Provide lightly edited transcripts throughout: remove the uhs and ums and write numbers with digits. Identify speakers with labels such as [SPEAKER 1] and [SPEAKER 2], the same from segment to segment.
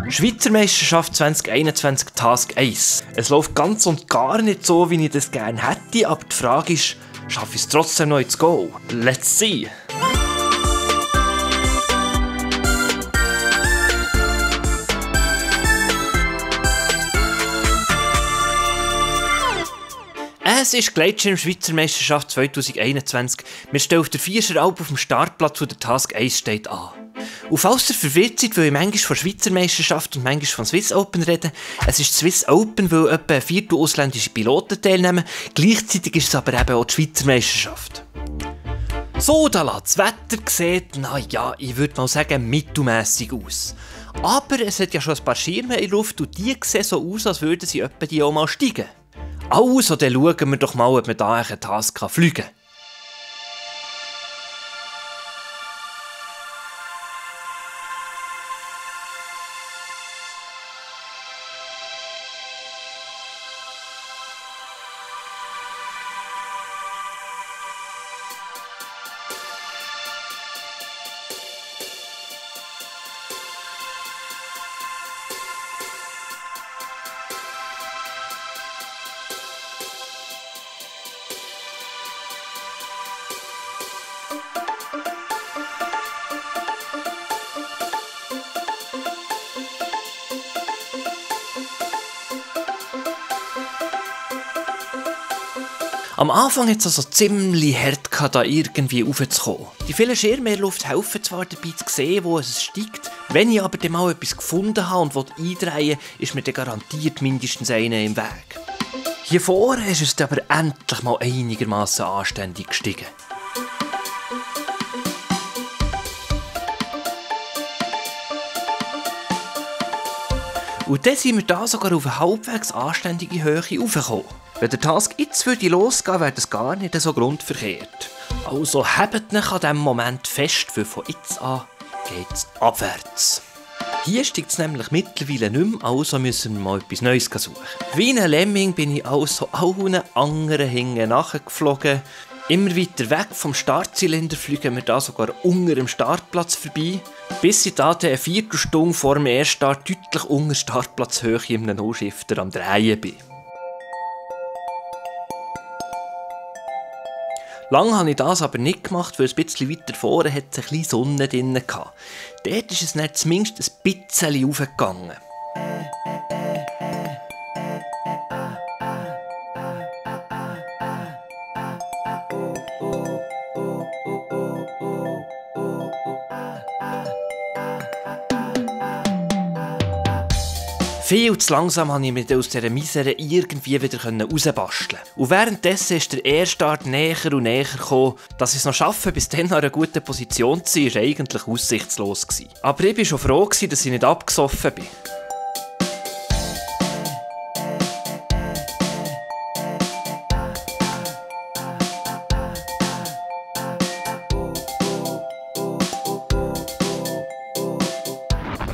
[SPEAKER 1] Schweizer Meisterschaft 2021 Task 1. Es läuft ganz und gar nicht so, wie ich das gerne hätte, aber die Frage ist, schaffe ich es trotzdem noch ins Go? Let's see! Es ist Gleitschirm Schweizer Meisterschaft 2021. Wir stehen auf der Vierscher Alp auf dem Startplatz, wo der Task 1 steht, an. Und falls ihr verwirrt seid, weil ich manchmal von Schweizer Meisterschaft und manchmal von Swiss Open rede, es ist Swiss Open, weil etwa ein Viertel ausländische Piloten teilnehmen. Gleichzeitig ist es aber eben auch die Schweizer Meisterschaft. So, da lässt das Wetter sieht, naja, ich würde mal sagen, mittelmässig aus. Aber es hat ja schon ein paar Schirme in der Luft und die sehen so aus, als würden sie etwa die auch mal steigen. Also, dann schauen wir doch mal, ob man da einen Task fliegen kann. Am Anfang hat es also ziemlich hart gehabt, da irgendwie raufzukommen. Die vielen Schirme in der Luft helfen zwar dabei zu sehen, wo es steigt. Wenn ich aber dann mal etwas gefunden habe und eindrehen will, ist mir dann garantiert mindestens einer im Weg. Hier vorne ist es aber endlich mal einigermaßen anständig gestiegen. Und dann sind wir da sogar auf eine halbwegs anständige Höhe raufgekommen. Wenn der Task jetzt losgehen würde, wäre das gar nicht so grundverkehrt. Also hebt euch an diesem Moment fest, weil von jetzt an geht es abwärts. Hier steigt es nämlich mittlerweile nicht mehr, also müssen wir mal etwas Neues suchen. Wie ein Lemming bin ich also allen anderen hinten nachgeflogen. Immer weiter weg vom Startzylinder fliegen wir da sogar unter dem Startplatz vorbei, bis ich da eine Viertelstunde vor dem Erststart deutlich unter Startplatzhöhe in einem No-Shifter am Drehen bin. Lange habe ich das aber nicht gemacht, weil ein bisschen weiter vorne hat es ein bisschen Sonne drin hatte. Dort ist es dann zumindest ein bisschen aufgegangen. Viel zu langsam konnte ich mich aus dieser Misere irgendwie wieder rausbasteln. Und währenddessen ist der Erststart näher und näher gekommen. Dass ich es noch schaffe, bis dann an einer guten Position zu sein, war eigentlich aussichtslos. Aber ich war schon froh, dass ich nicht abgesoffen bin.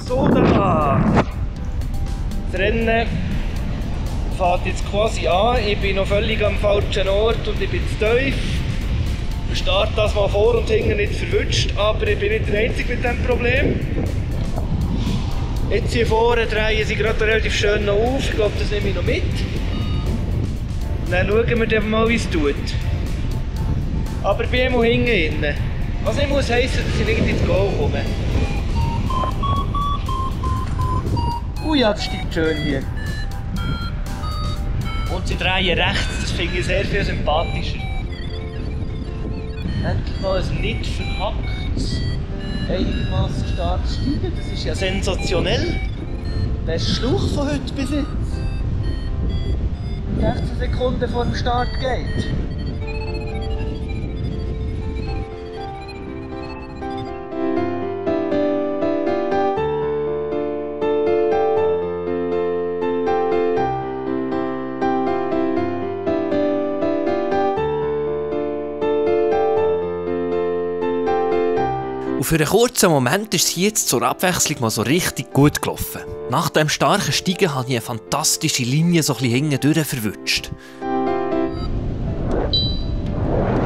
[SPEAKER 1] So, da! Das Rennen fängt jetzt quasi an. Ich bin noch völlig am falschen Ort und ich bin zu tief. Der Start das mal vor und hinten nicht verwünscht, aber ich bin nicht der Einzige mit diesem Problem. Jetzt hier vorne drehen sie gerade relativ schön noch auf. Ich glaube, das nehme ich noch mit. Dann schauen wir dann mal, wie es tut. Aber ich bin immer hinten drin. Was nicht muss heissen, dass ich nicht ins Goal komme. Ja, das steigt schön hier. Und sie drehen rechts, das finde ich sehr viel sympathischer. Endlich mal ein nicht verhacktes, einigermaßen starkes Steigen, das ist ja sensationell. Der Schluch von heute bis jetzt. 16 Sekunden vor dem Start geht. Und für einen kurzen Moment ist es jetzt zur Abwechslung mal so richtig gut gelaufen. Nach dem starken Steigen habe ich eine fantastische Linie so ein bisschen hinten durch verwünscht.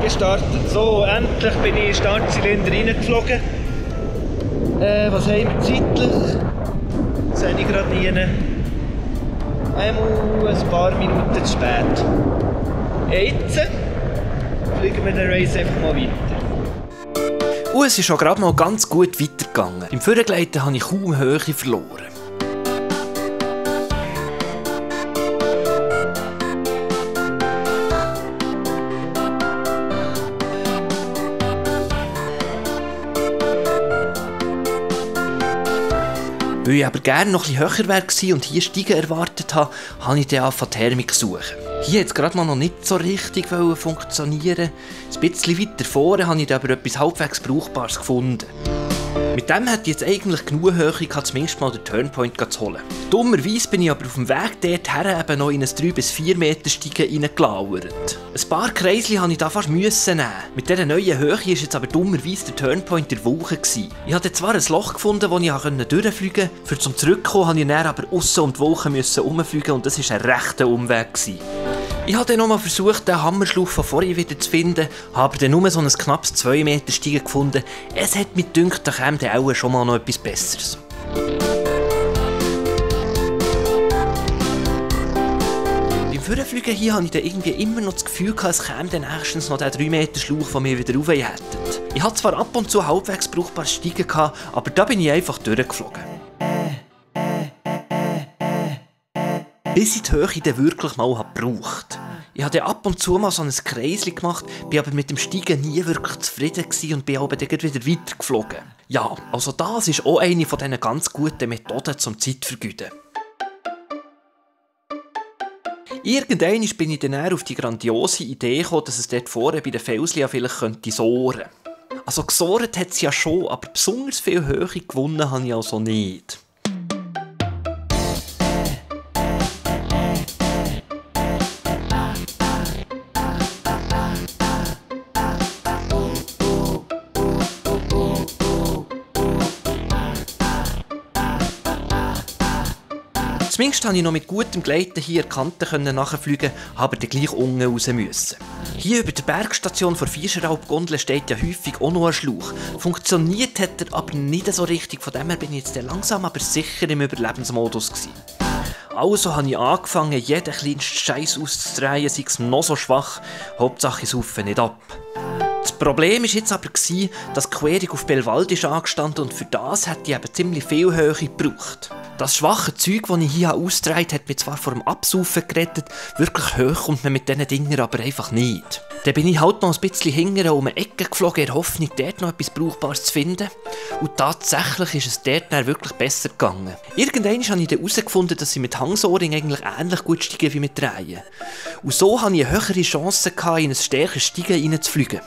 [SPEAKER 1] Gestartet. So, endlich bin ich in den Startzylinder reingeflogen. Was haben wir zeitlich? bin ich gerade rein. Einmal ein paar Minuten zu spät. Jetzt fliegen wir den Race einfach mal weiter. Und es ist schon gerade mal ganz gut weitergegangen. Im Vorgleiten habe ich kaum Höhe verloren. Weil ich aber gerne noch etwas höher war und hier Steigen erwartet habe, habe ich dann angefangen, Thermik zu suchen. Hier hat es gerade mal noch nicht so richtig funktionieren. Ein bisschen weiter vorne habe ich aber etwas halbwegs Brauchbares gefunden. Mit dem hätte ich jetzt eigentlich genug Höhe gehabt, zumindest mal den Turnpoint zu holen. Dummerweise bin ich aber auf dem Weg dorthin eben noch in ein 3 bis 4 Meter Steigen reingelauert. Ein paar Kreisli musste ich da fast nehmen. Mit dieser neuen Höhe war jetzt aber dummerweise der Turnpoint der Wolke. Ich hatte zwar ein Loch gefunden, das ich durchfliegen konnte. Für zum Zurückkommen musste ich dann aber aussen um die Wolke herumfliegen und das war ein rechter Umweg. Ich habe dann nochmal versucht, den Hammerschlauch von vorhin wieder zu finden, habe dann nur so ein knappes 2 Meter Steigen gefunden. Es hat mich gedacht, da käme dann auch schon mal noch etwas Besseres. Beim Vorfliegen hier hatte ich dann irgendwie immer noch das Gefühl, es käme dann nächstens noch der 3 Meter Schlauch, den wir wieder raufhätten. Ich hatte zwar ab und zu halbwegs brauchbare Steigen, aber da bin ich einfach durchgeflogen. Bis ich die Höhe dann wirklich mal gebraucht. Ich habe ab und zu mal so ein Kreisli gemacht, bin aber mit dem Steigen nie wirklich zufrieden und bin aber dann wieder weitergeflogen. Ja, also das ist auch eine von diesen ganz guten Methoden zum Zeitvergeuden. Irgendwann bin ich dann auf die grandiose Idee gekommen, dass es dort vorne bei den Felsen ja vielleicht sohren könnte. Also gesohrt hat es ja schon, aber besonders viel Höhe gewonnen habe ich also nicht. Zumindest konnte ich noch mit gutem Gleiten hier die Kanten nachfliegen, aber dann gleich unten raus müssen. Hier über der Bergstation vor Fischeralp-Gondel steht ja häufig auch noch ein Schlauch. Funktioniert hat er aber nicht so richtig, von dem her bin ich jetzt langsam aber sicher im Überlebensmodus gewesen. Also habe ich angefangen, jeden kleinsten Scheiß auszudrehen, sei es noch so schwach, Hauptsache ich saufe nicht ab. Das Problem war jetzt aber, dass die Querung auf Belwald ist angestanden und für das hätte ich eben ziemlich viel Höhe gebraucht. Das schwache Zeug, das ich hier ausgetragen habe, hat mich zwar vor dem Absaufen gerettet, wirklich hoch kommt man mit diesen Dingern aber einfach nicht. Dann bin ich halt noch ein bisschen hinterher um eine Ecke geflogen, in der Hoffnung, dort noch etwas Brauchbares zu finden. Und tatsächlich ist es dort dann wirklich besser gegangen. Irgendwann habe ich dann herausgefunden, dass ich mit Hangsohring eigentlich ähnlich gut steige wie mit Drehen. Und so hatte ich eine höhere Chance, in ein stärkeres Steigen reinzufliegen.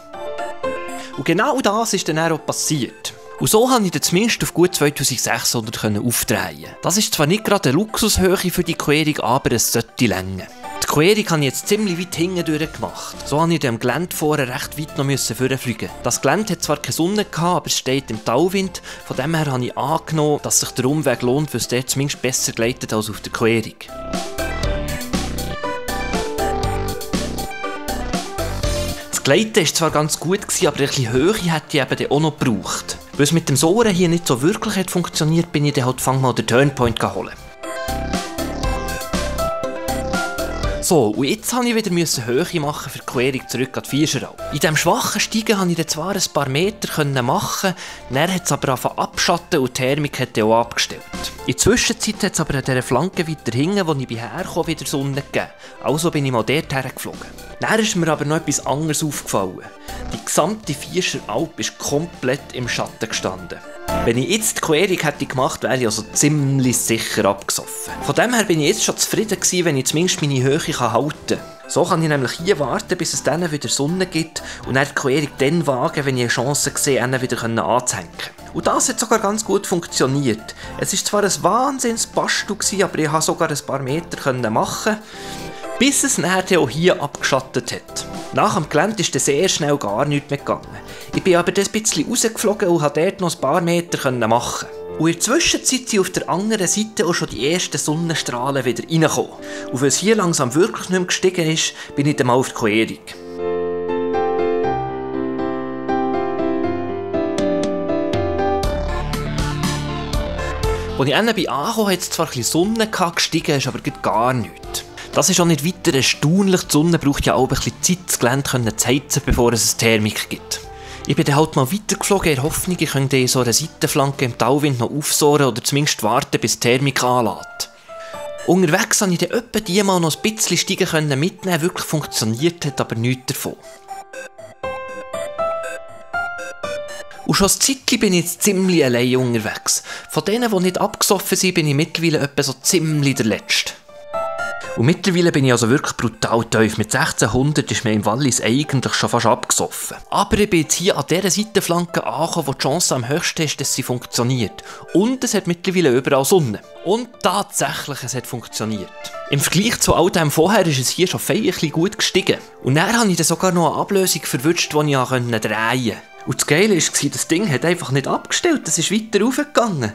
[SPEAKER 1] Und genau das ist dann auch passiert. Und so konnte ich dann zumindest auf gut 2600 aufdrehen. Das ist zwar nicht gerade eine Luxushöhe für die Querung, aber es sollte länger. Die Querung habe ich jetzt ziemlich weit hinten durchgemacht. So musste ich dem Gelände vorher recht weit noch vorfliegen. Das Gelände hat zwar keine Sonne gehabt, aber es steht im Tauwind. Von dem her habe ich angenommen, dass sich der Umweg lohnt, weil es dort zumindest besser gleitet als auf der Querung. Das Gleiten war zwar ganz gut, aber ein bisschen Höhe hätte ich eben auch noch gebraucht. Weil es mit dem Sohren hier nicht so wirklich hat funktioniert, bin ich dann halt mal den Turnpoint holen. So, und jetzt musste ich wieder Höhe machen für die Querung zurück an die Fischeralp. In diesem schwachen Steigen konnte ich dann zwar ein paar Meter machen, dann hat es aber angefangen abschatten und die Thermik hat dann auch abgestellt. In der Zwischenzeit hat es aber an dieser Flanke weiter hinten, wo ich herkam, wieder Sonne gegeben. Also bin ich mal dort hergeflogen. Dann ist mir aber noch etwas anderes aufgefallen. Die gesamte Fischeralp ist komplett im Schatten gestanden. Wenn ich jetzt die Querung hätte gemacht, wäre ich also ziemlich sicher abgesoffen. Von dem her bin ich jetzt schon zufrieden gewesen, wenn ich zumindest meine Höhe halten kann. So kann ich nämlich hier warten, bis es dann wieder Sonne gibt und dann die Querung dann wagen, wenn ich eine Chance sehe, ihn wieder anzuhängen. Und das hat sogar ganz gut funktioniert. Es war zwar ein Wahnsinns-Bastel, aber ich konnte sogar ein paar Meter machen, bis es nachher auch hier abgeschattet hat. Nach dem Gelände ist dann sehr schnell gar nichts mehr gegangen. Ich bin aber dann ein bisschen rausgeflogen und konnte dort noch ein paar Meter machen. Und in der Zwischenzeit sind auf der anderen Seite auch schon die ersten Sonnenstrahlen wieder reingekommen. Und weil es hier langsam wirklich nicht mehr gestiegen ist, bin ich dann mal auf die Querung. Als ich dann bei angekommen hat es zwar ein bisschen Sonne gehabt, gestiegen ist aber gar nichts. Das ist auch nicht weiter erstaunlich, die Sonne braucht ja auch ein bisschen Zeit, das Gelände zu heizen, bevor es eine Thermik gibt. Ich bin dann halt mal weitergeflogen in der Hoffnung, ich könnte in so einer Seitenflanke im Tauwind noch aufsohren oder zumindest warten, bis die Thermik anlässt. Unterwegs konnte ich dann etwa die mal noch ein bisschen steigen mitnehmen, wirklich funktioniert hat aber nichts davon. Und schon ein Zeitchen bin ich jetzt ziemlich allein unterwegs. Von denen, die nicht abgesoffen sind, bin ich mittlerweile etwa so ziemlich der Letzte. Und mittlerweile bin ich also wirklich brutal tief. Mit 1600 ist mir im Wallis eigentlich schon fast abgesoffen. Aber ich bin jetzt hier an dieser Seitenflanke angekommen, wo die Chance am höchsten ist, dass sie funktioniert. Und es hat mittlerweile überall Sonne. Und tatsächlich, es hat funktioniert. Im Vergleich zu all dem vorher ist es hier schon feierlich gut gestiegen. Und dann habe ich dann sogar noch eine Ablösung verwünscht, die ich drehen konnte. Und das Geile war, das Ding hat einfach nicht abgestellt, es ist weiter raufgegangen.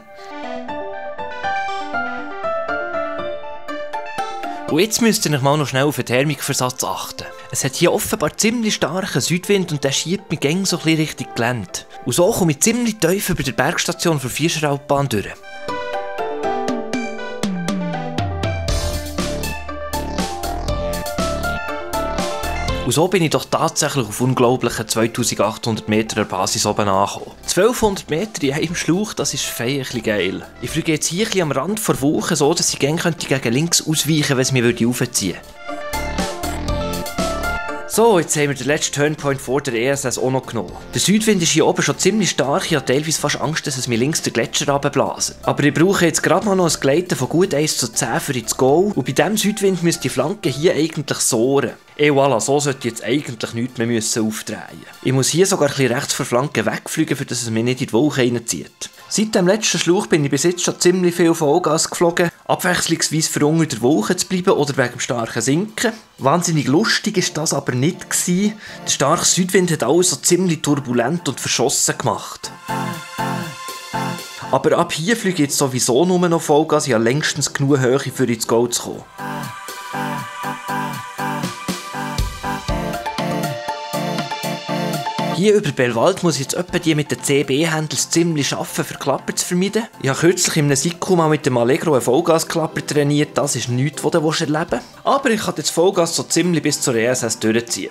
[SPEAKER 1] Und jetzt müsst ihr mal noch schnell auf den Thermikversatz achten. Es hat hier offenbar ziemlich starken Südwind und der schiebt mich gäng so ein bisschen Richtung Gelände. Und so komme ich ziemlich tief über der Bergstation der Vierschraubahn durch. Und so bin ich doch tatsächlich auf unglaublichen 2800 Meter der Basis oben angekommen. 1200 Meter in einem Schlauch, das ist feierlich geil. Ich fliege jetzt hier am Rand vor Wochen so, dass ich gerne gegen links ausweichen könnte, wenn es mich aufziehen würde. So, jetzt haben wir den letzten Turnpoint vor der ESS auch noch genommen. Der Südwind ist hier oben schon ziemlich stark, ich habe teilweise fast Angst, dass es mir links den Gletscher runterblasen. Aber ich brauche jetzt gerade mal noch ein Gleiten von gut 1:10 für ins Goal und bei diesem Südwind müsste die Flanke hier eigentlich sohren. Et voilà, so sollte ich jetzt eigentlich nichts mehr aufdrehen. Ich muss hier sogar ein bisschen rechts vor Flanke wegfliegen, für dass es mich nicht in die Wolke reinzieht. Seit dem letzten Schlauch bin ich bis jetzt schon ziemlich viel Vollgas geflogen, abwechslungsweise für unter der Wolke zu bleiben oder wegen dem starken Sinken. Wahnsinnig lustig war das aber nicht gewesen. Der starke Südwind hat alles so ziemlich turbulent und verschossen gemacht. Aber ab hier fliege ich jetzt sowieso nur noch Vollgas, ich habe längstens genug Höhe, für ins Goal zu kommen. Hier über Belwald muss ich jetzt etwa die mit den CB-Handles ziemlich schaffen, für Klapper zu vermeiden. Ich habe kürzlich in einem Sikko mal mit dem Allegro einen Vollgasklapper trainiert, das ist nichts, was du erleben willst. Aber ich kann jetzt Vollgas so ziemlich bis zur ESS durchziehen.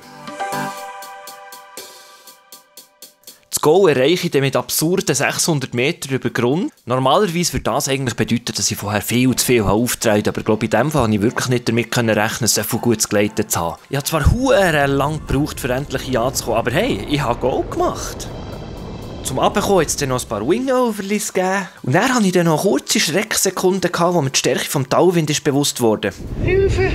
[SPEAKER 1] Das Goal erreiche ich dann mit absurden 600 Meter über Grund. Normalerweise würde das eigentlich bedeuten, dass ich vorher viel zu viel aufgetragen habe, aber ich glaube, in diesem Fall konnte ich wirklich nicht damit rechnen, so viel gut geleitet zu haben. Ich habe zwar sehr lange gebraucht, um endlich hier anzukommen, aber hey, ich habe Goal gemacht. Zum Abkommen hat es dann noch ein paar Wing-Overlies gegeben. Und dann hatte ich dann noch kurze Schrecksekunden, wo mir die Stärke vom Tauwind ist bewusst wurde.
[SPEAKER 2] Hilfe!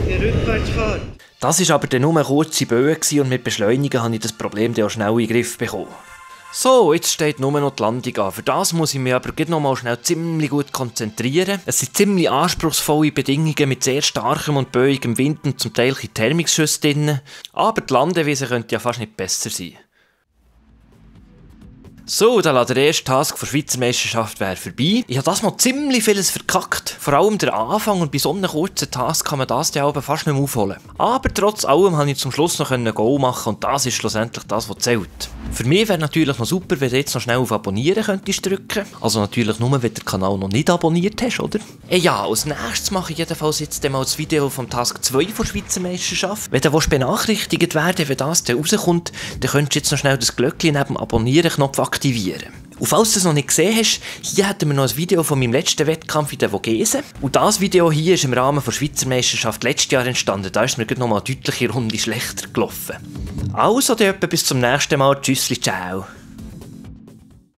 [SPEAKER 2] Die Rückwärtsfahrt!
[SPEAKER 1] Das war aber dann nur eine kurze Böe und mit Beschleunigen habe ich das Problem dann auch schnell in den Griff bekommen. So, jetzt steht nur noch die Landung an. Für das muss ich mich aber noch mal schnell ziemlich gut konzentrieren. Es sind ziemlich anspruchsvolle Bedingungen mit sehr starkem und böigem Wind und zum Teil Thermikschüsse drin. Aber die Landeweise könnte ja fast nicht besser sein. So, dann der erste Task der Schweizer Meisterschaft wäre vorbei. Ich habe das mal ziemlich vieles verkackt. Vor allem der Anfang und bei so einem kurzen Task kann man das ja aber fast nicht mehr aufholen. Aber trotz allem konnte ich zum Schluss noch ein Goal machen und das ist schlussendlich das, was zählt. Für mich wäre natürlich noch super, wenn du jetzt noch schnell auf Abonnieren könntest drücken. Also natürlich nur, wenn du den Kanal noch nicht abonniert hast, oder? Ja, als nächstes mache ich jedenfalls jetzt mal das Video vom Task 2 der Schweizer Meisterschaft. Wenn du benachrichtigt werden, wenn das dann rauskommt, dann könntest du jetzt noch schnell das Glöckchen neben dem Abonnieren-Knopf aktivieren. Und falls du es noch nicht gesehen hast, hier hätten wir noch ein Video von meinem letzten Wettkampf in der Vogesen. Und das Video hier ist im Rahmen der Schweizer Meisterschaft letztes Jahr entstanden. Da ist mir noch mal eine deutliche Runde schlechter gelaufen. Also, dann bis zum nächsten Mal. Tschüssli, ciao.